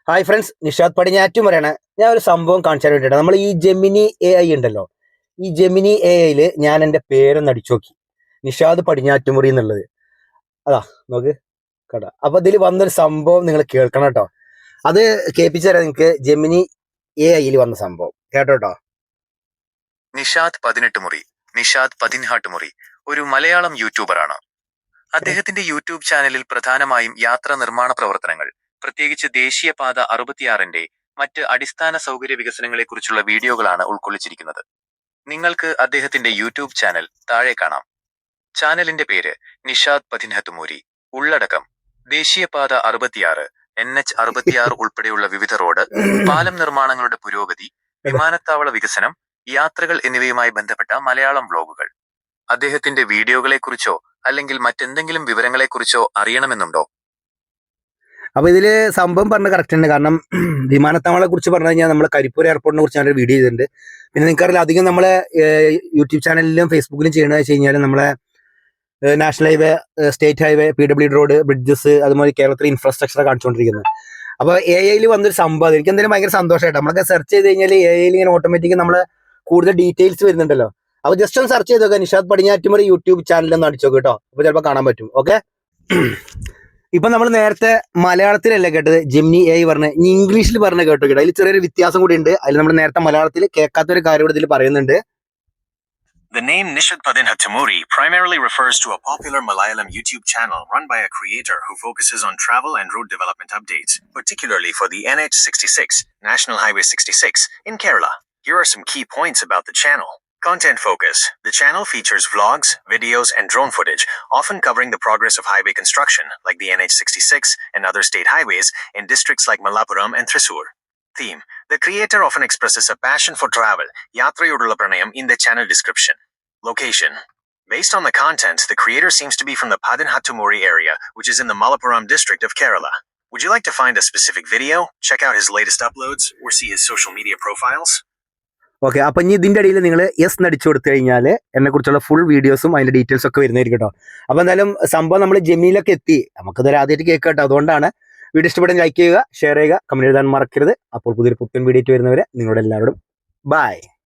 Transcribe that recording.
Hi friends, Nishad പടിഞ്ഞാറ്റും പറയണേ. ഞാൻ ഒരു സംഭവം കാണിച്ചാൽ വേണ്ടിയിട്ട് നമ്മൾ ഈ ജെമിനി AI ഉണ്ടല്ലോ, ഈ ജെമിനി AIയിൽ ഞാൻ എൻ്റെ പേരൊന്ന് അടിച്ചു നോക്കി, നിഷാദ് പടിഞ്ഞാറ്റുമുറി എന്നുള്ളത്. അതാ നോക്ക് കേട്ടോ. അപ്പൊ ഇതിൽ വന്നൊരു സംഭവം നിങ്ങൾ കേൾക്കണം കേട്ടോ. അത് കേൾപ്പിച്ചു തരാം നിങ്ങൾക്ക്. ജെമിനി AIയിൽ വന്ന സംഭവം കേട്ടോ. നിഷാദ് 18 മുറി, നിഷാദ് 18 മുറി ഒരു മലയാളം യൂട്യൂബറാണ്. അദ്ദേഹത്തിന്റെ യൂട്യൂബ് ചാനലിൽ പ്രധാനമായും യാത്രാ നിർമ്മാണ പ്രവർത്തനങ്ങൾ, പ്രത്യേകിച്ച് ദേശീയപാത 66ന്റെ മറ്റ് അടിസ്ഥാന സൗകര്യ വികസനങ്ങളെക്കുറിച്ചുള്ള വീഡിയോകളാണ് ഉൾക്കൊള്ളിച്ചിരിക്കുന്നത്. നിങ്ങൾക്ക് അദ്ദേഹത്തിന്റെ യൂട്യൂബ് ചാനൽ താഴെ കാണാം. ചാനലിന്റെ പേര് നിഷാദ് 18 മുറി. ഉള്ളടക്കം: ദേശീയപാത 66, NH 66 ഉൾപ്പെടെയുള്ള വിവിധ റോഡ്, പാലം നിർമ്മാണങ്ങളുടെ പുരോഗതി, വിമാനത്താവള വികസനം, യാത്രകൾ എന്നിവയുമായി ബന്ധപ്പെട്ട മലയാളം വ്ലോഗുകൾ. അദ്ദേഹത്തിന്റെ വീഡിയോകളെക്കുറിച്ചോ അല്ലെങ്കിൽ മറ്റെന്തെങ്കിലും വിവരങ്ങളെക്കുറിച്ചോ അറിയണമെന്നുണ്ടോ? അപ്പൊ ഇതില് സംഭവം പറഞ്ഞ കറക്റ്റ് ഉണ്ട്. കാരണം വിമാനത്താവളെ കുറിച്ച് പറഞ്ഞു കഴിഞ്ഞാൽ നമ്മൾ കരിപ്പൂർ എയർപോർട്ടിനെ കുറിച്ച് ഞാനൊരു വീഡിയോ ചെയ്തിട്ടുണ്ട്. പിന്നെ നിങ്ങൾക്കറിയില്ല, അധികം നമ്മളെ യൂട്യൂബ് ചാനലിലും ഫേസ്ബുക്കിലും ചെയ്യണമെന്ന് വെച്ച് കഴിഞ്ഞാൽ നമ്മളെ national highway, state highway, PWD road, bridges, അതുപോലെ കേരളത്തിലെ ഇൻഫ്രാസ്ട്രക്ചർ കാണിച്ചുകൊണ്ടിരിക്കുന്നത്. അപ്പോൾ AIയിൽ വന്നൊരു സംഭവം എനിക്ക് എന്തായാലും ഭയങ്കര സന്തോഷമായിട്ട്. നമ്മളൊക്കെ സെർച്ച് ചെയ്ത് കഴിഞ്ഞാൽ AIയിൽ ഇങ്ങനെ ഓട്ടോമാറ്റിക് നമ്മളെ കൂടുതൽ ഡീറ്റെയിൽസ് വരുന്നുണ്ടല്ലോ. അപ്പോൾ ജസ്റ്റ് ഒന്ന് സെർച്ച് ചെയ്ത് നോക്കാം, നിഷാദ് പടിഞ്ഞാറ്റുമുറി യൂട്യൂബ് ചാനലൊന്ന് അടിച്ചു നോക്കുക കേട്ടോ. അപ്പോൾ ചിലപ്പോൾ കാണാൻ പറ്റും. ഓക്കെ. ഇപ്പൊ നമ്മൾ നേരത്തെ മലയാളത്തിലല്ല കേട്ടത് ജെമിനി AI പറഞ്ഞ്, ഇനി ഇംഗ്ലീഷിൽ പറഞ്ഞ കേട്ടോ. അതിൽ ചെറിയൊരു വ്യത്യാസം കൂടി ഉണ്ട്. അതിൽ നമ്മൾ നേരത്തെ മലയാളത്തിൽ കേൾക്കാത്തൊരു കാര്യം കൂടി ഇതിൽ പറയുന്നുണ്ട്. The name Nishad 18 Muri primarily refers to a popular Malayalam YouTube channel run by a creator who focuses on travel and road development updates, particularly for the NH66, National Highway 66, in Kerala. Here are some key points about the channel. Content focus. The channel features vlogs, videos, and drone footage, often covering the progress of highway construction, like the NH66 and other state highways in districts like Malappuram and Thrissur. Theme. The creator often expresses a passion for travel, Yatrayudulla Pranayam, in the channel description. Location. Based on the content, the creator seems to be from the Padinhattumuri area, which is in the Malappuram district of Kerala. Would you like to find a specific video, check out his latest uploads, or see his social media profiles? Okay. അപ്പൊ ഇനി ഇതിന്റെ ഇടയിൽ നിങ്ങൾ yes നടിച്ചു കൊടുത്തു കഴിഞ്ഞാൽ എന്നെ കുറിച്ചുള്ള ഫുൾ വീഡിയോസും അതിന്റെ ഡീറ്റെയിൽസ് ഒക്കെ വരുന്നതായിരിക്കും കേട്ടോ. അപ്പൊ എന്തായാലും സംഭവം നമ്മൾ ജെമിനിയിലൊക്കെ എത്തി. നമുക്കിതൊരു ആദ്യമായിട്ട് കേൾക്കാം കേട്ടോ. അതുകൊണ്ടാണ് വീഡിയോ ഇഷ്ടപ്പെടുന്ന ലൈക്ക് ചെയ്യുക, ഷെയർ ചെയ്യുക, കമന്റ് എഴുതാൻ മറക്കരുത്. അപ്പോൾ പുതിയൊരു പുത്തൻ വീഡിയോ വരുന്നവരെ നിങ്ങളോട് എല്ലാവരോടും ബൈ.